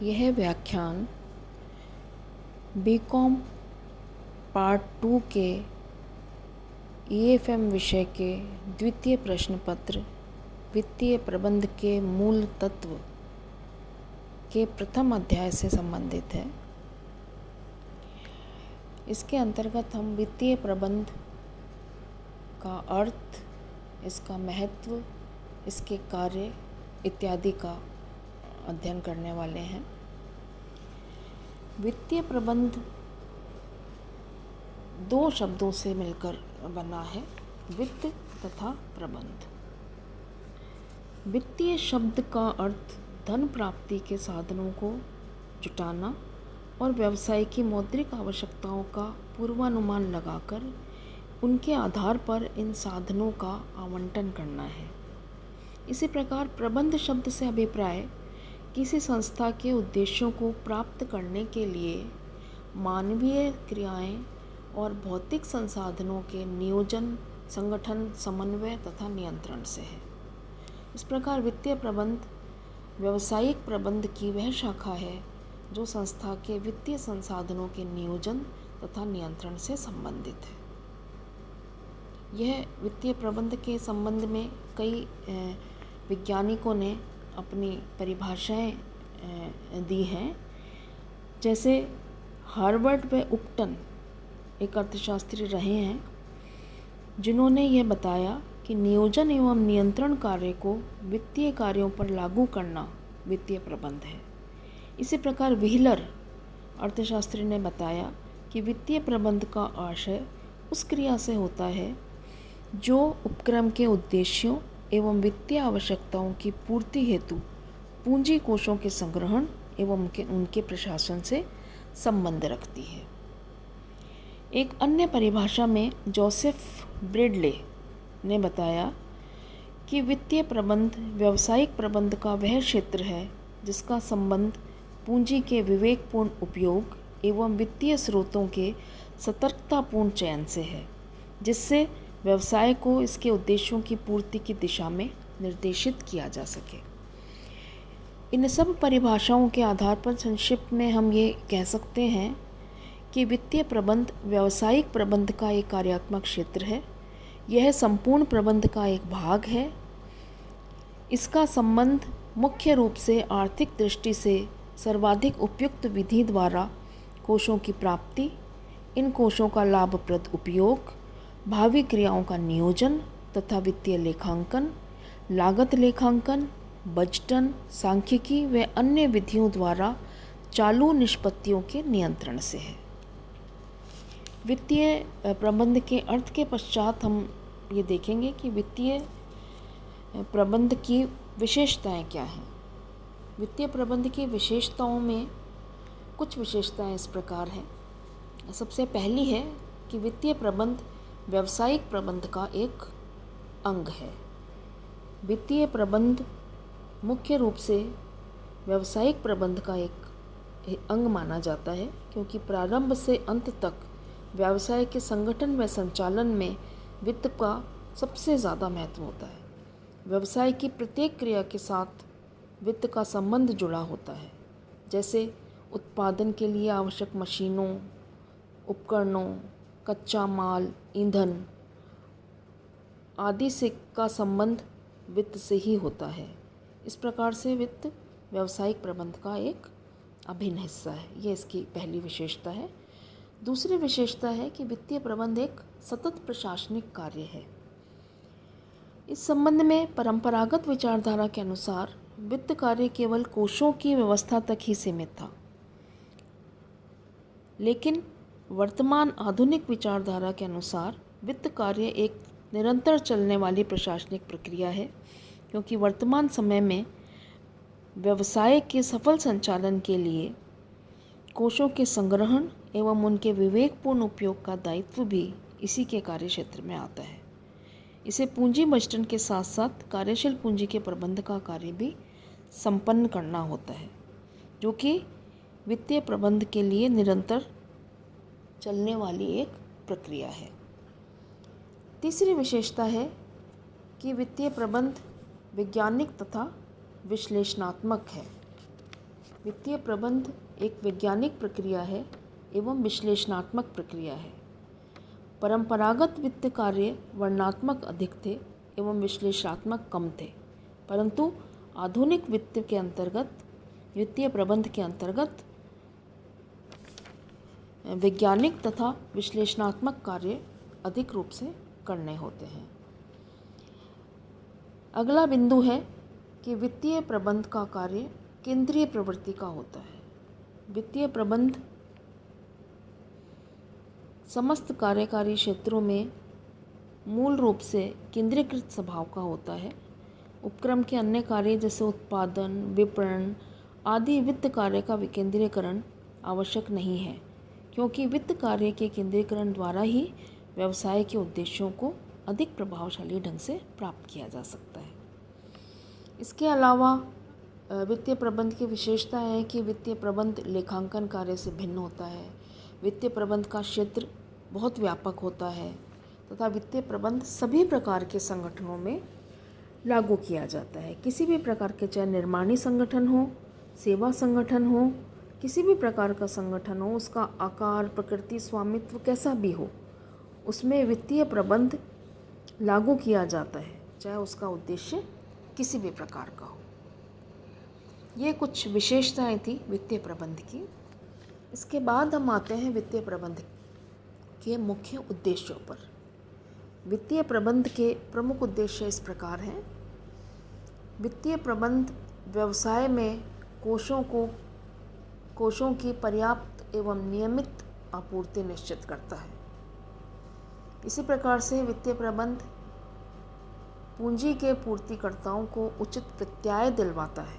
यह व्याख्यान BCom part 2 के ईएफएम विषय के द्वितीय प्रश्न पत्र वित्तीय प्रबंध के मूल तत्व के प्रथम अध्याय से संबंधित है। इसके अंतर्गत हम वित्तीय प्रबंध का अर्थ, इसका महत्व, इसके कार्य इत्यादि का अध्ययन करने वाले हैं। वित्तीय प्रबंध दो शब्दों से मिलकर बना है, वित्त तथा प्रबंध। वित्तीय शब्द का अर्थ धन प्राप्ति के साधनों को जुटाना और व्यवसाय की मौद्रिक आवश्यकताओं का पूर्वानुमान लगाकर उनके आधार पर इन साधनों का आवंटन करना है। इसी प्रकार प्रबंध शब्द से अभिप्राय किसी संस्था के उद्देश्यों को प्राप्त करने के लिए मानवीय क्रियाएं और भौतिक संसाधनों के नियोजन, संगठन, समन्वय तथा नियंत्रण से है। इस प्रकार वित्तीय प्रबंध व्यावसायिक प्रबंध की वह शाखा है जो संस्था के वित्तीय संसाधनों के नियोजन तथा नियंत्रण से संबंधित है। यह वित्तीय प्रबंध के संबंध में कई वैज्ञानिकों ने अपनी परिभाषाएं दी हैं। जैसे हार्वर्ड व उपटन एक अर्थशास्त्री रहे हैं जिन्होंने यह बताया कि नियोजन एवं नियंत्रण कार्य को वित्तीय कार्यों पर लागू करना वित्तीय प्रबंध है। इसी प्रकार व्हीलर अर्थशास्त्री ने बताया कि वित्तीय प्रबंध का आशय उस क्रिया से होता है जो उपक्रम के उद्देश्यों एवं वित्तीय आवश्यकताओं की पूर्ति हेतु पूंजी कोषों के संग्रहण एवं उनके प्रशासन से संबंध रखती है। एक अन्य परिभाषा में जोसेफ ब्रेडले ने बताया कि वित्तीय प्रबंध व्यावसायिक प्रबंध का वह क्षेत्र है जिसका संबंध पूंजी के विवेकपूर्ण उपयोग एवं वित्तीय स्रोतों के सतर्कतापूर्ण चयन से है, जिससे व्यवसाय को इसके उद्देश्यों की पूर्ति की दिशा में निर्देशित किया जा सके। इन सब परिभाषाओं के आधार पर संक्षिप्त में हम ये कह सकते हैं कि वित्तीय प्रबंध व्यावसायिक प्रबंध का एक कार्यात्मक क्षेत्र है। यह संपूर्ण प्रबंध का एक भाग है। इसका संबंध मुख्य रूप से आर्थिक दृष्टि से सर्वाधिक उपयुक्त विधि द्वारा कोषों की प्राप्ति, इन कोषों का लाभप्रद उपयोग, भावी क्रियाओं का नियोजन तथा वित्तीय लेखांकन, लागत लेखांकन, बजटन, सांख्यिकी व अन्य विधियों द्वारा चालू निष्पत्तियों के नियंत्रण से है। वित्तीय प्रबंध के अर्थ के पश्चात हम ये देखेंगे कि वित्तीय प्रबंध की विशेषताएं क्या हैं। वित्तीय प्रबंध की विशेषताओं में कुछ विशेषताएं इस प्रकार हैं। सबसे पहली है कि वित्तीय प्रबंध व्यावसायिक प्रबंध का एक अंग है। वित्तीय प्रबंध मुख्य रूप से व्यावसायिक प्रबंध का एक अंग माना जाता है, क्योंकि प्रारंभ से अंत तक व्यवसाय के संगठन व संचालन में वित्त का सबसे ज़्यादा महत्व होता है। व्यवसाय की प्रत्येक क्रिया के साथ वित्त का संबंध जुड़ा होता है, जैसे उत्पादन के लिए आवश्यक मशीनों, उपकरणों, कच्चा माल, ईंधन आदि से का संबंध वित्त से ही होता है। इस प्रकार से वित्त व्यावसायिक प्रबंध का एक अभिन्न हिस्सा है। ये इसकी पहली विशेषता है। दूसरी विशेषता है कि वित्तीय प्रबंध एक सतत प्रशासनिक कार्य है। इस संबंध में परंपरागत विचारधारा के अनुसार वित्त कार्य केवल कोषों की व्यवस्था तक ही सीमित था, लेकिन वर्तमान आधुनिक विचारधारा के अनुसार वित्त कार्य एक निरंतर चलने वाली प्रशासनिक प्रक्रिया है, क्योंकि वर्तमान समय में व्यवसाय के सफल संचालन के लिए कोषों के संग्रहण एवं उनके विवेकपूर्ण उपयोग का दायित्व भी इसी के कार्य क्षेत्र में आता है। इसे पूंजी बजटन के साथ साथ कार्यशील पूंजी के प्रबंध का कार्य भी संपन्न करना होता है, जो कि वित्तीय प्रबंध के लिए निरंतर चलने वाली एक प्रक्रिया है। तीसरी विशेषता है कि वित्तीय प्रबंध वैज्ञानिक तथा विश्लेषणात्मक है। वित्तीय प्रबंध एक वैज्ञानिक प्रक्रिया है एवं विश्लेषणात्मक प्रक्रिया है। परंपरागत वित्त कार्य वर्णनात्मक अधिक थे एवं विश्लेषणात्मक कम थे, परंतु आधुनिक वित्तीय प्रबंध के अंतर्गत वैज्ञानिक तथा विश्लेषणात्मक कार्य अधिक रूप से करने होते हैं। अगला बिंदु है कि वित्तीय प्रबंध का कार्य केंद्रीय प्रवृत्ति का होता है। वित्तीय प्रबंध समस्त कार्यकारी क्षेत्रों में मूल रूप से केंद्रीकृत स्वभाव का होता है। उपक्रम के अन्य कार्य जैसे उत्पादन, विपणन आदि वित्त कार्य का विकेंद्रीकरण आवश्यक नहीं है, क्योंकि वित्त कार्य के केंद्रीकरण द्वारा ही व्यवसाय के उद्देश्यों को अधिक प्रभावशाली ढंग से प्राप्त किया जा सकता है। इसके अलावा वित्तीय प्रबंध की विशेषता है कि वित्तीय प्रबंध लेखांकन कार्य से भिन्न होता है। वित्तीय प्रबंध का क्षेत्र बहुत व्यापक होता है तथा वित्तीय प्रबंध सभी प्रकार के संगठनों में लागू किया जाता है। किसी भी प्रकार के, चाहे निर्माणी संगठन हो, सेवा संगठन हो, किसी भी प्रकार का संगठन हो, उसका आकार, प्रकृति, स्वामित्व कैसा भी हो, उसमें वित्तीय प्रबंध लागू किया जाता है, चाहे उसका उद्देश्य किसी भी प्रकार का हो। ये कुछ विशेषताएं थी वित्तीय प्रबंध की। इसके बाद हम आते हैं वित्तीय प्रबंध के मुख्य उद्देश्यों पर। वित्तीय प्रबंध के प्रमुख उद्देश्य इस प्रकार हैं। वित्तीय प्रबंध व्यवसाय में कोषों की पर्याप्त एवं नियमित आपूर्ति निश्चित करता है। इसी प्रकार से वित्तीय प्रबंध पूंजी के पूर्तिकर्ताओं को उचित प्रत्याय दिलवाता है।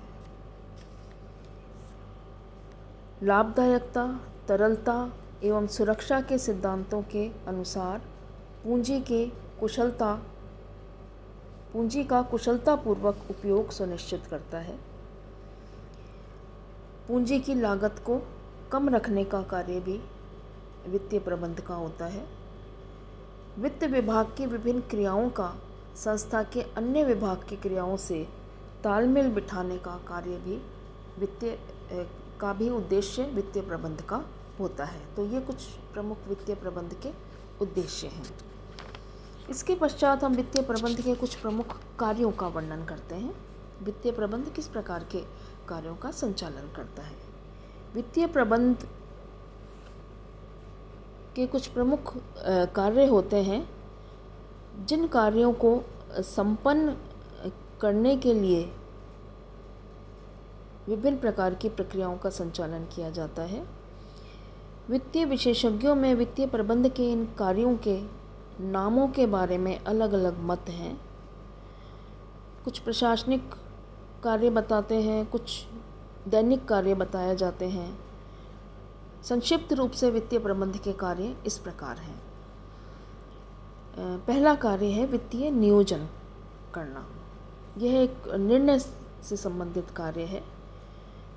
लाभदायकता, तरलता एवं सुरक्षा के सिद्धांतों के अनुसार पूंजी का कुशलतापूर्वक उपयोग सुनिश्चित करता है। पूंजी की लागत को कम रखने का कार्य भी वित्तीय प्रबंध का होता है। वित्त विभाग की विभिन्न क्रियाओं का संस्था के अन्य विभाग की क्रियाओं से तालमेल बिठाने का कार्य भी उद्देश्य वित्तीय प्रबंध का होता है। तो ये कुछ प्रमुख वित्तीय प्रबंध के उद्देश्य हैं। इसके पश्चात हम वित्तीय प्रबंध के कुछ प्रमुख कार्यों का वर्णन करते हैं। वित्तीय प्रबंध किस प्रकार के कार्यों का संचालन करता है। वित्तीय प्रबंध के कुछ प्रमुख कार्य होते हैं, जिन कार्यों को संपन्न करने के लिए विभिन्न प्रकार की प्रक्रियाओं का संचालन किया जाता है। वित्तीय विशेषज्ञों में वित्तीय प्रबंध के इन कार्यों के नामों के बारे में अलग अलग मत हैं। कुछ प्रशासनिक कार्य बताते हैं, कुछ दैनिक कार्य बताए जाते हैं। संक्षिप्त रूप से वित्तीय प्रबंध के कार्य इस प्रकार हैं। पहला कार्य है वित्तीय नियोजन करना। यह एक निर्णय से संबंधित कार्य है।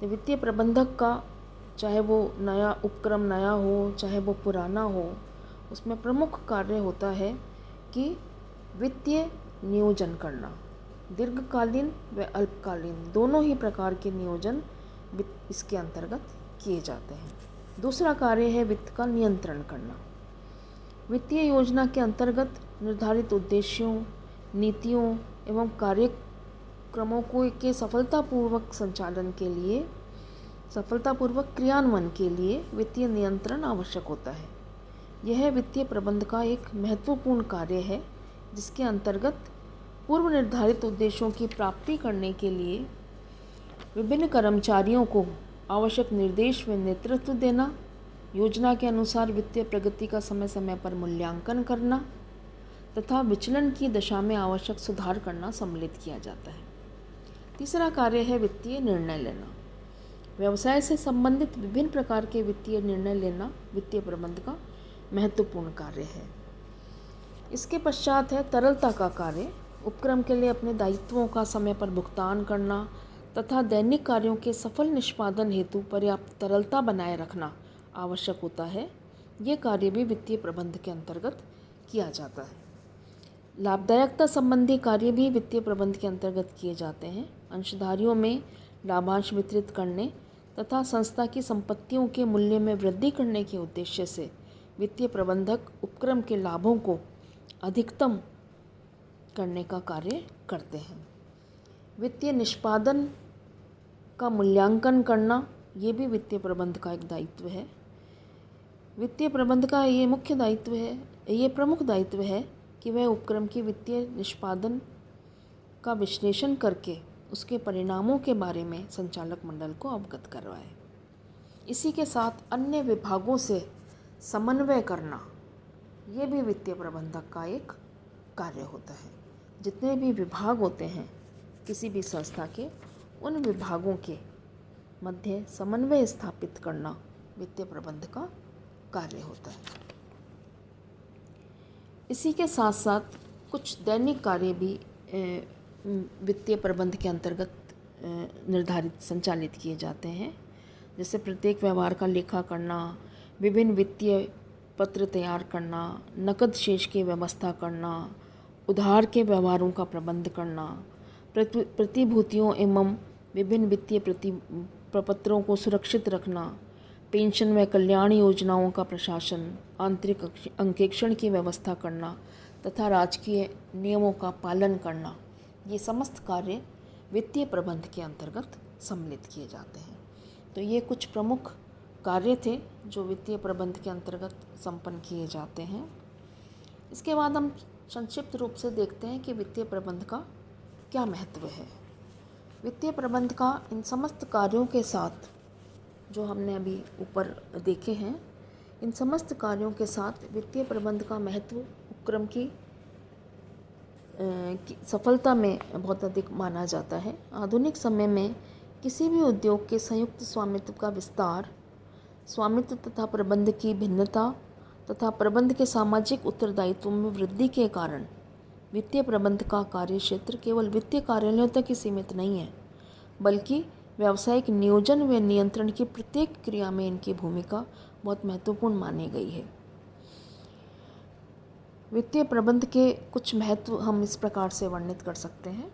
वित्तीय प्रबंधक का, चाहे वो नया उपक्रम नया हो, चाहे वो पुराना हो, उसमें प्रमुख कार्य होता है कि वित्तीय नियोजन करना। दीर्घकालीन व अल्पकालीन दोनों ही प्रकार के नियोजन इसके अंतर्गत किए जाते हैं। दूसरा कार्य है वित्त का नियंत्रण करना। वित्तीय योजना के अंतर्गत निर्धारित उद्देश्यों, नीतियों एवं कार्यक्रमों के सफलतापूर्वक क्रियान्वयन के लिए वित्तीय नियंत्रण आवश्यक होता है। यह वित्तीय प्रबंध का एक महत्वपूर्ण कार्य है, जिसके अंतर्गत पूर्व निर्धारित उद्देश्यों की प्राप्ति करने के लिए विभिन्न कर्मचारियों को आवश्यक निर्देश व नेतृत्व देना, योजना के अनुसार वित्तीय प्रगति का समय समय पर मूल्यांकन करना तथा विचलन की दशा में आवश्यक सुधार करना सम्मिलित किया जाता है। तीसरा कार्य है वित्तीय निर्णय लेना। व्यवसाय से संबंधित विभिन्न प्रकार के वित्तीय निर्णय लेना वित्तीय प्रबंध का महत्वपूर्ण कार्य है। इसके पश्चात है तरलता का कार्य। उपक्रम के लिए अपने दायित्वों का समय पर भुगतान करना तथा दैनिक कार्यों के सफल निष्पादन हेतु पर्याप्त तरलता बनाए रखना आवश्यक होता है। ये कार्य भी वित्तीय प्रबंध के अंतर्गत किया जाता है। लाभदायकता संबंधी कार्य भी वित्तीय प्रबंध के अंतर्गत किए जाते हैं। अंशधारियों में लाभांश वितरित करने तथा संस्था की संपत्तियों के मूल्य में वृद्धि करने के उद्देश्य से वित्तीय प्रबंधक उपक्रम के लाभों को अधिकतम करने का कार्य करते हैं। वित्तीय निष्पादन का मूल्यांकन करना ये भी वित्तीय प्रबंध का एक दायित्व है। वित्तीय प्रबंध का ये मुख्य दायित्व है, ये प्रमुख दायित्व है कि वह उपक्रम की वित्तीय निष्पादन का विश्लेषण करके उसके परिणामों के बारे में संचालक मंडल को अवगत करवाए। इसी के साथ अन्य विभागों से समन्वय करना ये भी वित्तीय प्रबंधक का एक कार्य होता है। जितने भी विभाग होते हैं किसी भी संस्था के, उन विभागों के मध्य समन्वय स्थापित करना वित्तीय प्रबंध का कार्य होता है। इसी के साथ साथ कुछ दैनिक कार्य भी वित्तीय प्रबंध के अंतर्गत निर्धारित संचालित किए जाते हैं। जैसे प्रत्येक व्यवहार का लेखा करना, विभिन्न वित्तीय पत्र तैयार करना, नकद शेष की व्यवस्था करना, उधार के व्यवहारों का प्रबंध करना, प्रतिभूतियों एवं विभिन्न वित्तीय प्रपत्रों को सुरक्षित रखना, पेंशन व कल्याण योजनाओं का प्रशासन, आंतरिक अंकेक्षण की व्यवस्था करना तथा राजकीय नियमों का पालन करना, ये समस्त कार्य वित्तीय प्रबंध के अंतर्गत सम्मिलित किए जाते हैं। तो ये कुछ प्रमुख कार्य थे जो वित्तीय प्रबंध के अंतर्गत संपन्न किए जाते हैं। इसके बाद हम संक्षिप्त रूप से देखते हैं कि वित्तीय प्रबंध का क्या महत्व है। वित्तीय प्रबंध का इन समस्त कार्यों के साथ जो हमने अभी ऊपर देखे हैं, इन समस्त कार्यों के साथ वित्तीय प्रबंध का महत्व उपक्रम की सफलता में बहुत अधिक माना जाता है। आधुनिक समय में किसी भी उद्योग के संयुक्त स्वामित्व का विस्तार, स्वामित्व तथा प्रबंध की भिन्नता तथा प्रबंध के सामाजिक उत्तरदायित्व में वृद्धि के कारण वित्तीय प्रबंध का कार्य क्षेत्र केवल वित्तीय कार्यालयों तक ही सीमित नहीं है, बल्कि व्यावसायिक नियोजन व नियंत्रण की प्रत्येक क्रिया में इनकी भूमिका बहुत महत्वपूर्ण मानी गई है। वित्तीय प्रबंध के कुछ महत्व हम इस प्रकार से वर्णित कर सकते हैं।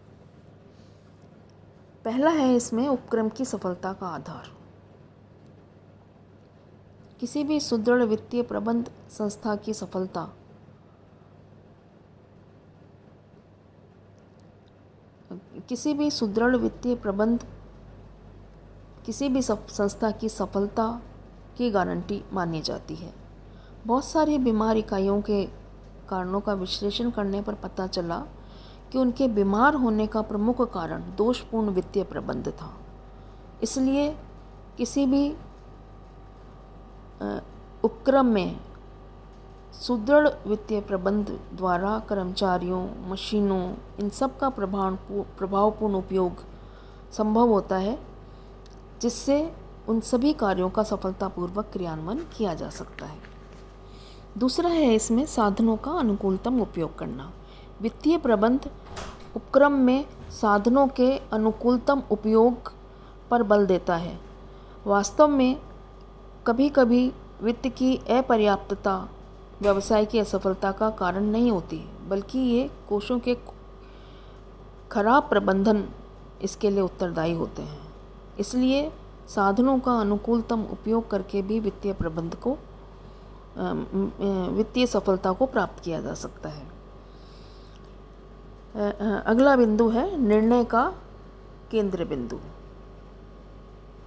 पहला है इसमें उपक्रम की सफलता का आधार। किसी भी सुदृढ़ वित्तीय प्रबंध संस्था की सफलता संस्था की सफलता की गारंटी मानी जाती है। बहुत सारी बीमार इकाइयों के कारणों का विश्लेषण करने पर पता चला कि उनके बीमार होने का प्रमुख कारण दोषपूर्ण वित्तीय प्रबंध था। इसलिए किसी भी उपक्रम में सुदृढ़ वित्तीय प्रबंध द्वारा कर्मचारियों, मशीनों, इन सब का प्रभावपूर्ण उपयोग संभव होता है, जिससे उन सभी कार्यों का सफलतापूर्वक क्रियान्वयन किया जा सकता है। दूसरा है इसमें साधनों का अनुकूलतम उपयोग करना। वित्तीय प्रबंध उपक्रम में साधनों के अनुकूलतम उपयोग पर बल देता है। वास्तव में कभी कभी वित्त की अपर्याप्तता व्यवसाय की असफलता का कारण नहीं होती, बल्कि ये कोषों के खराब प्रबंधन इसके लिए उत्तरदायी होते हैं। इसलिए साधनों का अनुकूलतम उपयोग करके भी वित्तीय सफलता को प्राप्त किया जा सकता है। अगला बिंदु है निर्णय का केंद्र बिंदु।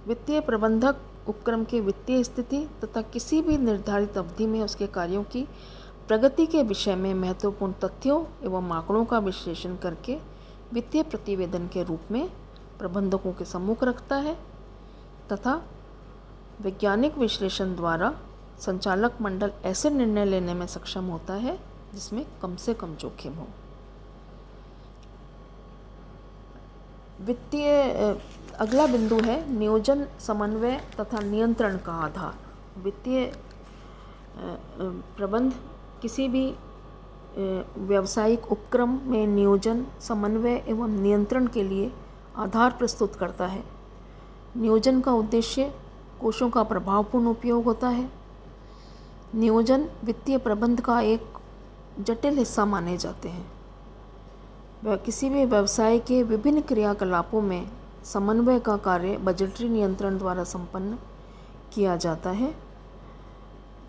वित्तीय प्रबंधक उपक्रम की वित्तीय स्थिति तथा किसी भी निर्धारित अवधि में उसके कार्यों की प्रगति के विषय में महत्वपूर्ण तथ्यों एवं आंकड़ों का विश्लेषण करके वित्तीय प्रतिवेदन के रूप में प्रबंधकों के सम्मुख रखता है तथा वैज्ञानिक विश्लेषण द्वारा संचालक मंडल ऐसे निर्णय लेने में सक्षम होता है जिसमें कम से कम जोखिम हो। अगला बिंदु है नियोजन, समन्वय तथा नियंत्रण का आधार। वित्तीय प्रबंध किसी भी व्यावसायिक उपक्रम में नियोजन, समन्वय एवं नियंत्रण के लिए आधार प्रस्तुत करता है। नियोजन का उद्देश्य कोषों का प्रभावपूर्ण उपयोग होता है। नियोजन वित्तीय प्रबंध का एक जटिल हिस्सा माने जाते हैं। वह किसी भी व्यवसाय के विभिन्न क्रियाकलापों में समन्वय का कार्य बजटरी नियंत्रण द्वारा संपन्न किया जाता है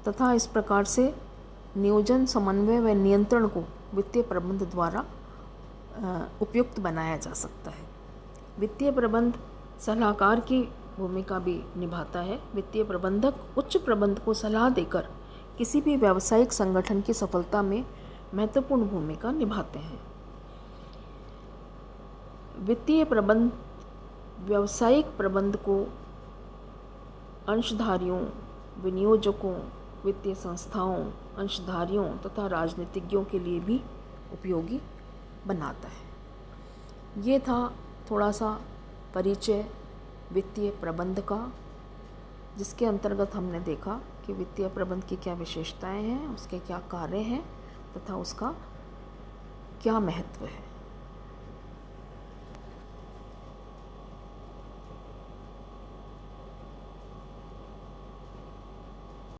तथा इस प्रकार से नियोजन, समन्वय व नियंत्रण को वित्तीय प्रबंध द्वारा उपयुक्त बनाया जा सकता है। वित्तीय प्रबंध सलाहकार की भूमिका भी निभाता है। वित्तीय प्रबंधक उच्च प्रबंध को सलाह देकर किसी भी व्यावसायिक संगठन की सफलता में महत्वपूर्ण भूमिका निभाते हैं। वित्तीय प्रबंध व्यावसायिक प्रबंध को अंशधारियों, विनियोजकों, वित्तीय संस्थाओं, अंशधारियों तथा राजनीतिज्ञों के लिए भी उपयोगी बनाता है। ये था थोड़ा सा परिचय वित्तीय प्रबंध का, जिसके अंतर्गत हमने देखा कि वित्तीय प्रबंध की क्या विशेषताएं हैं, उसके क्या कार्य हैं तथा उसका क्या महत्व है।